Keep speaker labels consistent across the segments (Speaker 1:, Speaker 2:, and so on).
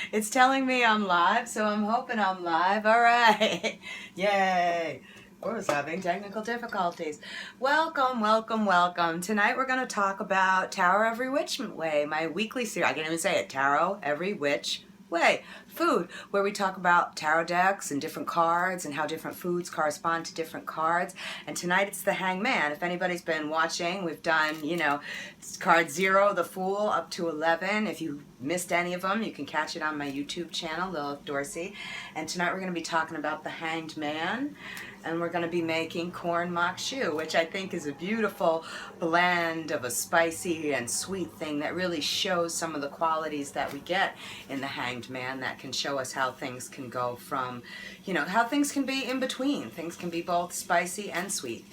Speaker 1: It's telling me I'm live, so I'm hoping I'm live. All right. Yay. I was having technical difficulties. Welcome, welcome, welcome. Tonight we're going to talk about Tarot Every Which Way, my weekly series. I can't even say it. Tarot Every Which Way. Food, where we talk about tarot decks and different cards and how different foods correspond to different cards. And tonight it's the Hangman. If anybody's been watching, we've done, card 0, the Fool, up to 11. If you missed any of them, you can catch it on my YouTube channel, Lilith Dorsey. And tonight we're going to be talking about the Hanged Man. And we're going to be making corn mock shoe, which I think is a beautiful blend of a spicy and sweet thing that really shows some of the qualities that we get in the Hanged Man that can show us how things can go from, how things can be in between. Things can be both spicy and sweet.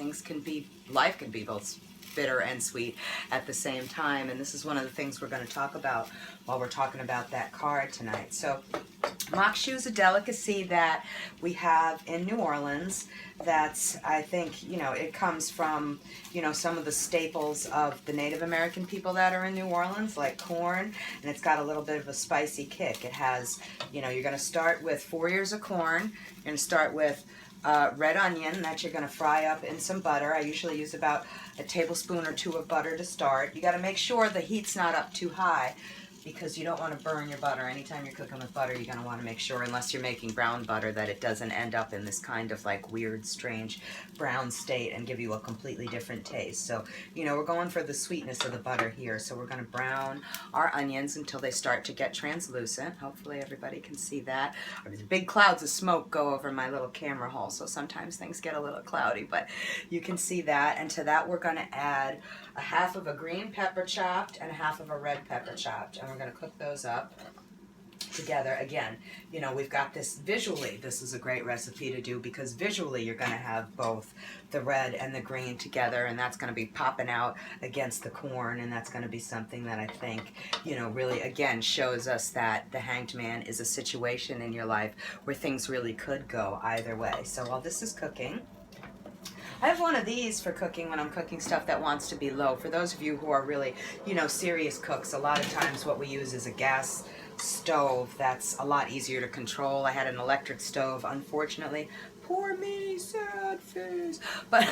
Speaker 1: Life can be both bitter and sweet at the same time. And this is one of the things we're going to talk about while we're talking about that card tonight. So mock shoe is a delicacy that we have in New Orleans that's, I think, it comes from, some of the staples of the Native American people that are in New Orleans, like corn, and it's got a little bit of a spicy kick. It has, you're going to start with 4 ears of corn. You're going to start with red onion that you're going to fry up in some butter. I usually use about a tablespoon or 2 of butter to start. You got to make sure the heat's not up too high because you don't want to burn your butter. Anytime you're cooking with butter, you're going to want to make sure, unless you're making brown butter, that it doesn't end up in this kind of like weird, strange brown state and give you a completely different taste. So, we're going for the sweetness of the butter here. So we're going to brown our onions until they start to get translucent. Hopefully everybody can see that. Big clouds of smoke go over my little camera hole, so sometimes things get a little cloudy, but you can see that. And to that we're going to add a half of a green pepper chopped and a half of a red pepper chopped, and we're going to cook those up together. Again, we've got this visually. This is a great recipe to do because visually you're going to have both the red and the green together, and that's going to be popping out against the corn, and that's going to be something that I think, really, again, shows us that the Hanged Man is a situation in your life where things really could go either way. So while this is cooking, I have one of these for cooking when I'm cooking stuff that wants to be low. For those of you who are really, serious cooks, a lot of times what we use is a gas stove that's a lot easier to control. I had an electric stove, unfortunately. Poor me, sad face. But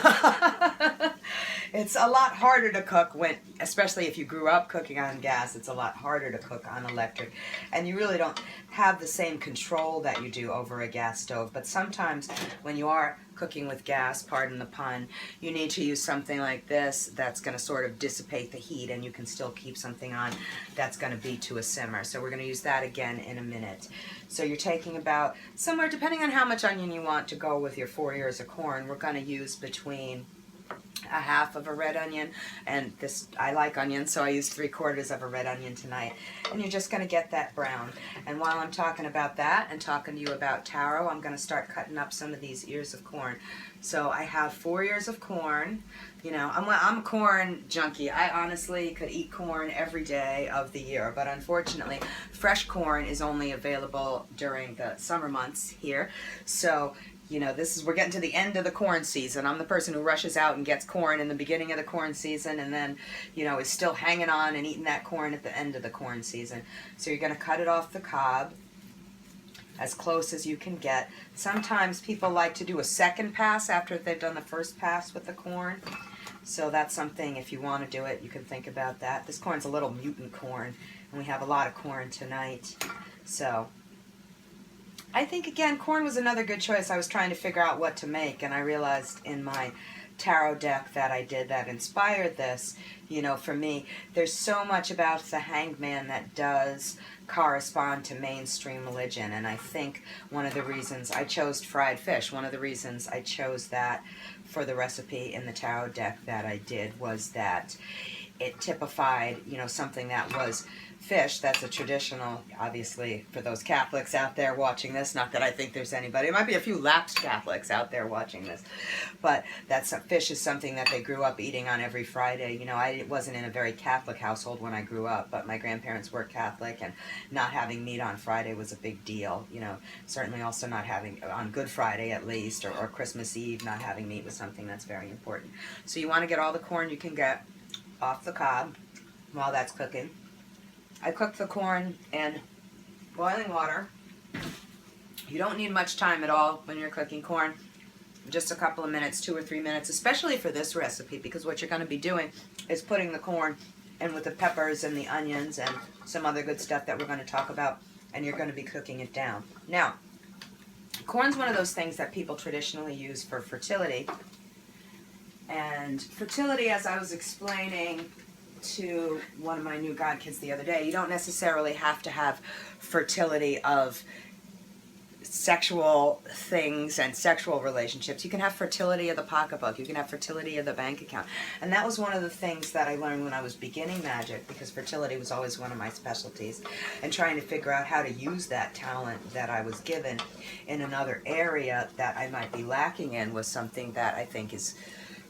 Speaker 1: it's a lot harder to cook especially if you grew up cooking on gas, it's a lot harder to cook on electric. And you really don't have the same control that you do over a gas stove. But sometimes when you are cooking with gas, pardon the pun, you need to use something like this that's going to sort of dissipate the heat, and you can still keep something on that's going to be to a simmer. So we're going to use that again in a minute. So you're taking about somewhere, depending on how much onion you want to go with your 4 ears of corn, we're going to use between a half of a red onion, and this, I like onions, so I used 3/4 of a red onion tonight. And you're just going to get that brown. And while I'm talking about that and talking to you about taro, I'm going to start cutting up some of these ears of corn. So I have 4 ears of corn. I'm a corn junkie. I honestly could eat corn every day of the year, but unfortunately, fresh corn is only available during the summer months here. So we're getting to the end of the corn season. I'm the person who rushes out and gets corn in the beginning of the corn season, and then, is still hanging on and eating that corn at the end of the corn season. So you're going to cut it off the cob as close as you can get. Sometimes people like to do a second pass after they've done the first pass with the corn. So that's something, if you want to do it, you can think about that. This corn's a little mutant corn, and we have a lot of corn tonight. So I think, again, corn was another good choice. I was trying to figure out what to make, and I realized in my tarot deck that I did that inspired this. For me, there's so much about the Hanged Man that does correspond to mainstream religion, and I think one of the reasons I chose fried fish, one of the reasons I chose that for the recipe in the tarot deck that I did, was that it typified, something that was fish. That's a traditional, obviously, for those Catholics out there watching this, not that I think there's anybody, there might be a few lapsed Catholics out there watching this, but fish is something that they grew up eating on every Friday. I wasn't in a very Catholic household when I grew up, but my grandparents were Catholic, and not having meat on Friday was a big deal. Certainly also not having, on Good Friday at least, or Christmas Eve, not having meat was something that's very important. So you want to get all the corn you can get off the cob while that's cooking. I cook the corn in boiling water. You don't need much time at all when you're cooking corn. Just a couple of minutes, 2 or 3 minutes, especially for this recipe, because what you're going to be doing is putting the corn in with the peppers and the onions and some other good stuff that we're going to talk about, and you're going to be cooking it down. Now, corn's one of those things that people traditionally use for fertility. And fertility, as I was explaining to one of my new God kids the other day, you don't necessarily have to have fertility of sexual things and sexual relationships. You can have fertility of the pocketbook. You can have fertility of the bank account. And that was one of the things that I learned when I was beginning magic, because fertility was always one of my specialties, and trying to figure out how to use that talent that I was given in another area that I might be lacking in was something that I think is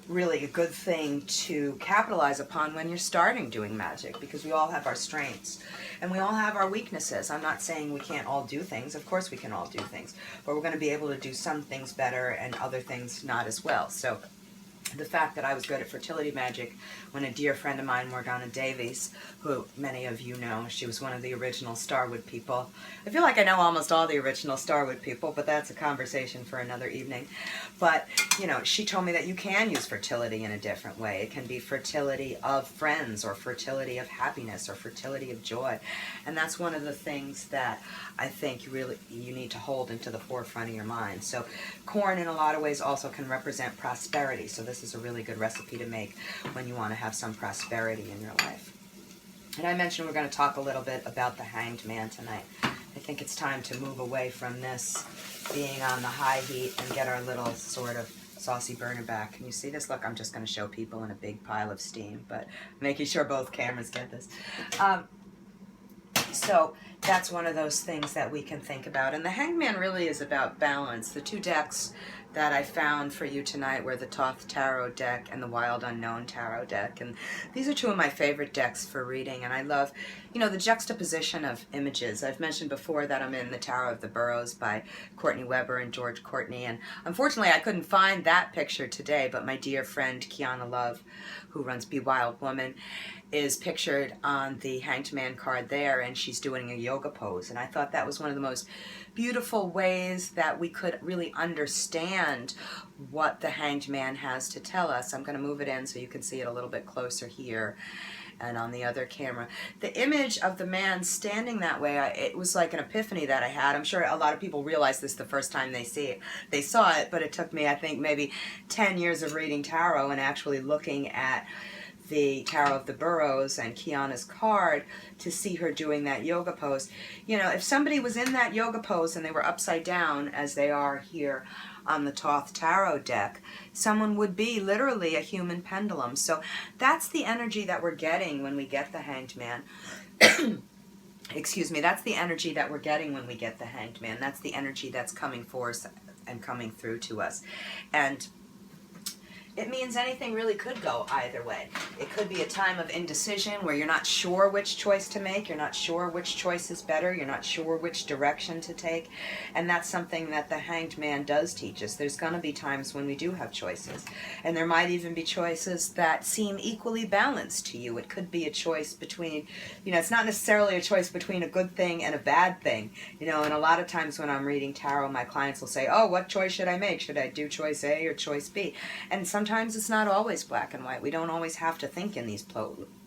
Speaker 1: really a good thing to capitalize upon when you're starting doing magic, because we all have our strengths and we all have our weaknesses. I'm not saying we can't all do things. Of course we can all do things, but we're going to be able to do some things better and other things not as well. So the fact that I was good at fertility magic when a dear friend of mine, Morgana Davies, who many of you know, she was one of the original Starwood people. I feel like I know almost all the original Starwood people, but that's a conversation for another evening. But, you know, she told me that you can use fertility in a different way. It can be fertility of friends, or fertility of happiness, or fertility of joy. And that's one of the things that I think you need to hold into the forefront of your mind. So corn in a lot of ways also can represent prosperity. So this is a really good recipe to make when you want to have some prosperity in your life. And I mentioned we're going to talk a little bit about the Hanged Man tonight. I think it's time to move away from this being on the high heat and get our little sort of saucy burner back. Can you see this? Look, I'm just going to show people in a big pile of steam, but making sure both cameras get this. So that's one of those things that we can think about. And the Hanged Man really is about balance. The two decks that I found for you tonight were the Thoth Tarot deck and the Wild Unknown Tarot deck. And these are two of my favorite decks for reading. And I love, you know, the juxtaposition of images. I've mentioned before that I'm in the Tarot of the Burrows by Courtney Weber and George Courtney. And unfortunately, I couldn't find that picture today, but my dear friend Kiana Love, who runs Be Wild Woman, is pictured on the Hanged Man card there, and she's doing a yoga pose. And I thought that was one of the most beautiful ways that we could really understand what the Hanged Man has to tell us. I'm going to move it in so you can see it a little bit closer here and on the other camera. The image of the man standing that way, it was like an epiphany that I had. I'm sure a lot of people realize this the first time they saw it, but it took me, I think, maybe 10 years of reading tarot and actually looking at the Tarot of the Burrows and Kiana's card to see her doing that yoga pose. You know, if somebody was in that yoga pose and they were upside down, as they are here on the Thoth Tarot deck, someone would be literally a human pendulum. So that's the energy that we're getting when we get the Hanged Man. Excuse me, that's the energy that we're getting when we get the Hanged Man. That's the energy that's coming for us and coming through to us. And it means anything really could go either way. It could be a time of indecision where you're not sure which choice to make, you're not sure which choice is better, you're not sure which direction to take, and that's something that the Hanged Man does teach us. There's going to be times when we do have choices, and there might even be choices that seem equally balanced to you. It could be a choice between, you know, it's not necessarily a choice between a good thing and a bad thing, you know, and a lot of times when I'm reading tarot, my clients will say, oh, what choice should I make? Should I do choice A or choice B? And sometimes it's not always black and white. We don't always have to think in these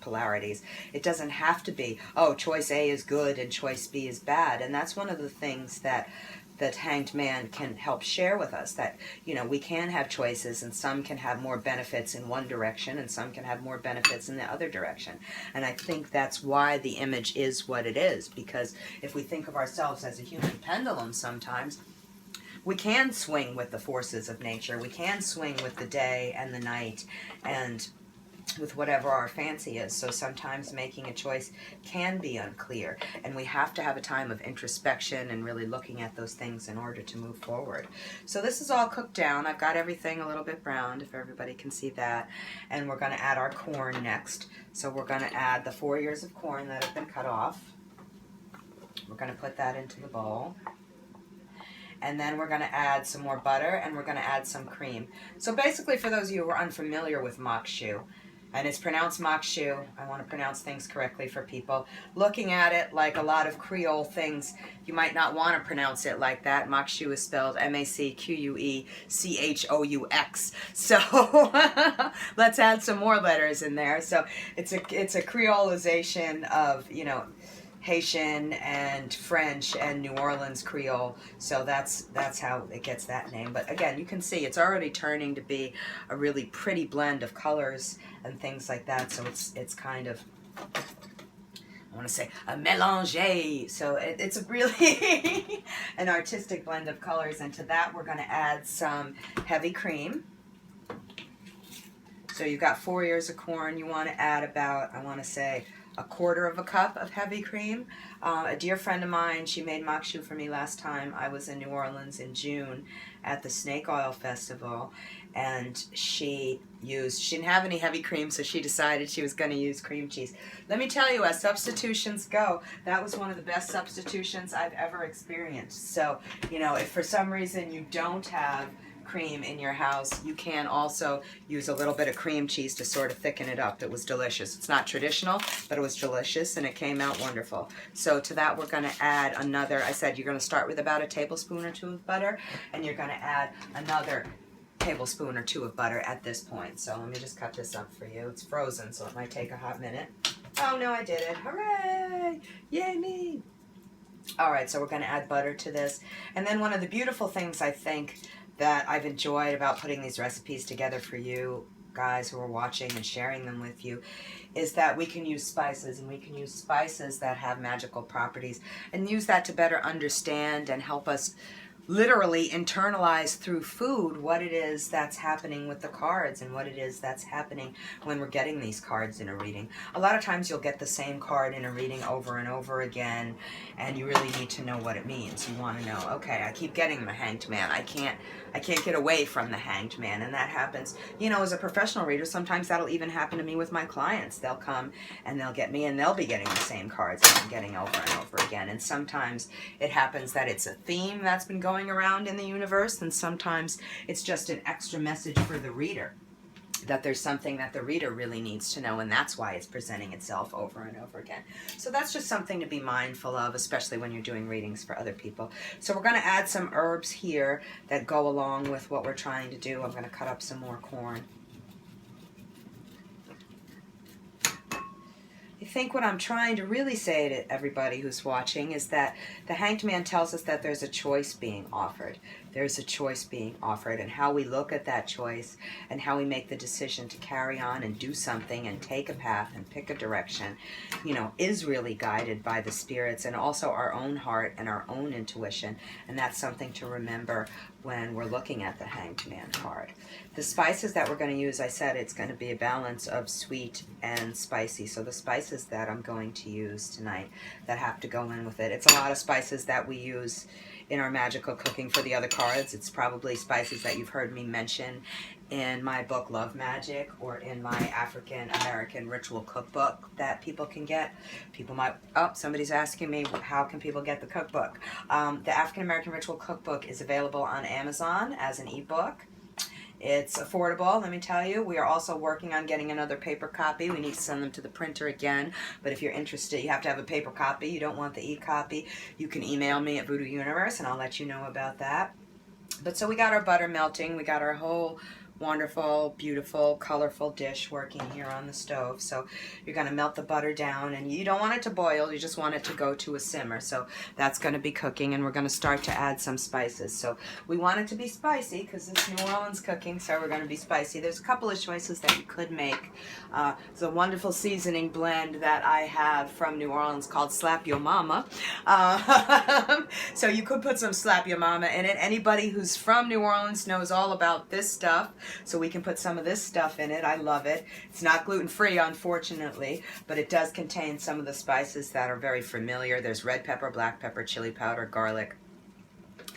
Speaker 1: polarities. It doesn't have to be, oh, choice A is good and choice B is bad. And that's one of the things that Hanged Man can help share with us, that, you know, we can have choices, and some can have more benefits in one direction and some can have more benefits in the other direction. And I think that's why the image is what it is, because if we think of ourselves as a human pendulum sometimes, we can swing with the forces of nature. We can swing with the day and the night and with whatever our fancy is. So sometimes making a choice can be unclear, and we have to have a time of introspection and really looking at those things in order to move forward. So this is all cooked down. I've got everything a little bit browned, if everybody can see that. And we're going to add our corn next. So we're going to add the 4 ears of corn that have been cut off. We're going to put that into the bowl. And then we're going to add some more butter, and we're going to add some cream. So basically, for those of you who are unfamiliar with mokshu, And it's pronounced Makshu. I want to pronounce things correctly for people. Looking at it, like a lot of Creole things, you might not want to pronounce it like that. Makshu is spelled Maqueuechous. So let's add some more letters in there. So it's a Creolization of, you know, Haitian and French and New Orleans Creole, so that's how it gets that name. But again, you can see it's already turning to be a really pretty blend of colors and things like that. So it's kind of, I want to say, a mélange. So it's a really an artistic blend of colors. And to that, we're going to add some heavy cream. So you've got 4 ears of corn. You want to add about, I want to say, 1/4 cup of heavy cream. A dear friend of mine, she made makshu for me last time I was in New Orleans in June at the Snake Oil Festival, and she didn't have any heavy cream, so she decided she was going to use cream cheese. Let me tell you, as substitutions go, that was one of the best substitutions I've ever experienced. So, you know, if for some reason you don't have cream in your house, you can also use a little bit of cream cheese to sort of thicken it up. It was delicious. It's not traditional, but it was delicious and it came out wonderful. So to that, we're going to add another, I said you're going to start with about a tablespoon or 2 of butter, and you're going to add another tablespoon or 2 of butter at this point. So let me just cut this up for you. It's frozen, so it might take a hot minute. Oh no, I did it. Hooray! Yay me! Alright, so we're going to add butter to this. And then one of the beautiful things I think that I've enjoyed about putting these recipes together for you guys who are watching and sharing them with you is that we can use spices, and we can use spices that have magical properties and use that to better understand and help us literally internalize through food what it is that's happening with the cards and what it is that's happening when we're getting these cards in a reading. A lot of times you'll get the same card in a reading over and over again, and you really need to know what it means. You want to know, okay, I keep getting the Hanged Man. I can't get away from the Hanged Man. And that happens, you know, as a professional reader, sometimes that'll even happen to me with my clients. They'll come and they'll get me and they'll be getting the same cards that I'm getting over and over again. And sometimes it happens that it's a theme that's been going around in the universe, and sometimes it's just an extra message for the reader, that there's something that the reader really needs to know, and that's why it's presenting itself over and over again. So that's just something to be mindful of, especially when you're doing readings for other people. So we're going to add some herbs here that go along with what we're trying to do. I'm going to cut up some more corn. I think what I'm trying to really say to everybody who's watching is that the Hanged Man tells us that there's a choice being offered. There's a choice being offered, and how we look at that choice and how we make the decision to carry on and do something and take a path and pick a direction, you know, is really guided by the spirits and also our own heart and our own intuition. And that's something to remember when we're looking at the Hanged Man card. The spices that we're going to use, I said it's going to be a balance of sweet and spicy. So the spices that I'm going to use tonight that have to go in with it, it's a lot of spices that we use in our magical cooking for the other cards. It's probably spices that you've heard me mention in my book Love Magic, or in my African American Ritual Cookbook that people can get. People might, oh, somebody's asking me, how can people get the cookbook? The African American Ritual Cookbook is available on Amazon as an ebook. It's affordable, let me tell you. We are also working on getting another paper copy. We need to send them to the printer again. But if you're interested, you have to have a paper copy. You don't want the e-copy. You can email me at Voodoo Universe and I'll let you know about that. But so we got our butter melting. We got our whole wonderful, beautiful, colorful dish working here on the stove. So you're going to melt the butter down, and you don't want it to boil, you just want it to go to a simmer. So that's going to be cooking, and we're going to start to add some spices. So we want it to be spicy because it's New Orleans cooking, so we're going to be spicy. There's a couple of choices that you could make. It's a wonderful seasoning blend that I have from New Orleans called Slap Your Mama. So you could put some Slap Your Mama in it. Anybody who's from New Orleans knows all about this stuff. So we can put some of this stuff in it. I love it. It's not gluten-free, unfortunately, but it does contain some of the spices that are very familiar. There's red pepper, black pepper, chili powder, garlic,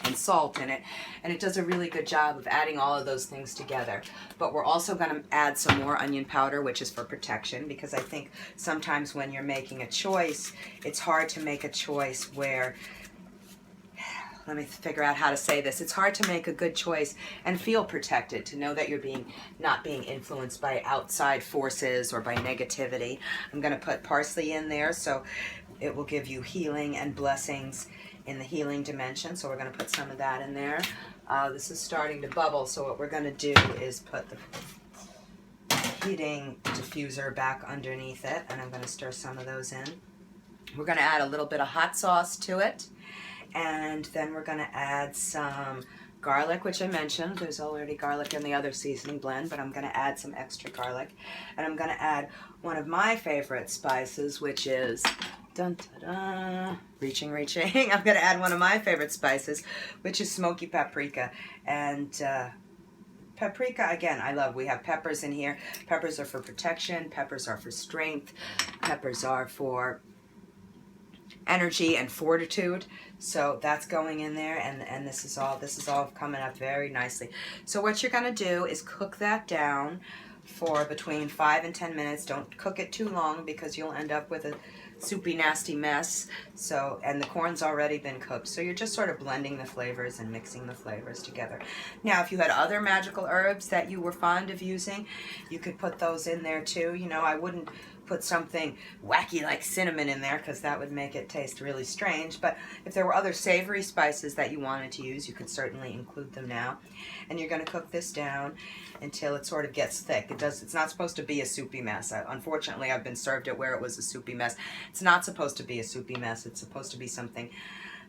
Speaker 1: and salt in it, and it does a really good job of adding all of those things together. But we're also going to add some more onion powder, which is for protection, because I think sometimes when you're making a choice, it's hard to make a choice where, let me figure out how to say this. It's hard to make a good choice and feel protected, to know that you're not being influenced by outside forces or by negativity. I'm going to put parsley in there, so it will give you healing and blessings in the healing dimension. So we're going to put some of that in there. This is starting to bubble, so what we're going to do is put the heating diffuser back underneath it, and I'm going to stir some of those in. We're going to add a little bit of hot sauce to it, and then we're going to add some garlic, which I mentioned. There's already garlic in the other seasoning blend, but I'm going to add some extra garlic. And I'm going to add one of my favorite spices, which is, dun, dun, dun, reaching. I'm going to add one of my favorite spices, which is smoky paprika. And paprika, again, I love. We have peppers in here. Peppers are for protection. Peppers are for strength. Peppers are for energy and fortitude. So that's going in there, and this is all coming up very nicely. So what you're going to do is cook that down for between 5 and 10 minutes. Don't cook it too long because you'll end up with a soupy, nasty mess. So, and the corn's already been cooked. So you're just sort of blending the flavors and mixing the flavors together. Now, if you had other magical herbs that you were fond of using, you could put those in there too. You know, I wouldn't put something wacky like cinnamon in there because that would make it taste really strange. But if there were other savory spices that you wanted to use, you could certainly include them now. And you're going to cook this down until it sort of gets thick. It's not supposed to be a soupy mess. Unfortunately, I've been served it where it was a soupy mess. It's not supposed to be a soupy mess. It's supposed to be something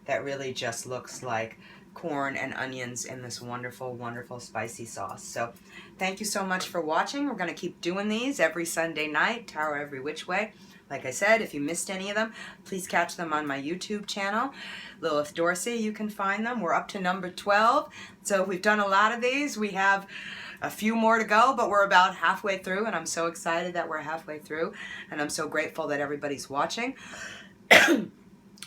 Speaker 1: that really just looks like corn and onions in this wonderful, wonderful spicy sauce. So thank you so much for watching. We're going to keep doing these every Sunday night, Tarot Every Which Way. Like I said, if you missed any of them, please catch them on my YouTube channel, Lilith Dorsey. You can find them. We're up to number 12. So we've done a lot of these. We have a few more to go, but we're about halfway through, and I'm so excited that we're halfway through, and I'm so grateful that everybody's watching.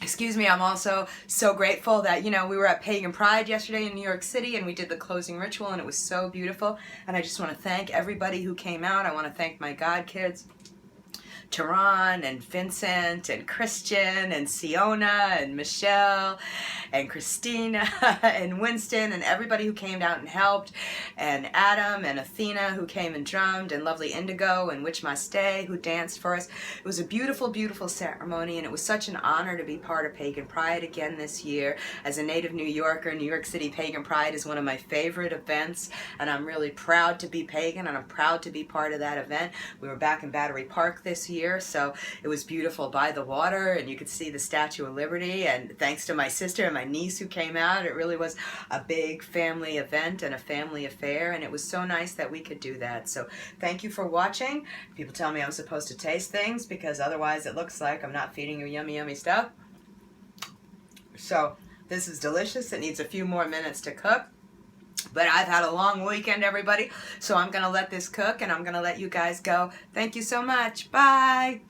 Speaker 1: Excuse me, I'm also so grateful that, you know, we were at Pagan Pride yesterday in New York City, and we did the closing ritual, and it was so beautiful. And I just want to thank everybody who came out. I want to thank my God kids, Tehran and Vincent and Christian and Siona and Michelle and Christina and Winston and everybody who came out and helped, and Adam and Athena who came and drummed, and lovely Indigo and Witch Must Stay who danced for us. It was a beautiful, beautiful ceremony, and it was such an honor to be part of Pagan Pride again this year. As a native New Yorker, New York City Pagan Pride is one of my favorite events, and I'm really proud to be pagan, and I'm proud to be part of that event. We were back in Battery Park this year, so it was beautiful by the water, and you could see the Statue of Liberty, and thanks to my sister and my niece who came out, it really was a big family event and a family affair, and it was so nice that we could do that. So thank you for watching. People tell me I'm supposed to taste things because otherwise it looks like I'm not feeding you yummy, yummy stuff. So this is delicious. It needs a few more minutes to cook. But I've had a long weekend, everybody, so I'm going to let this cook, and I'm going to let you guys go. Thank you so much. Bye.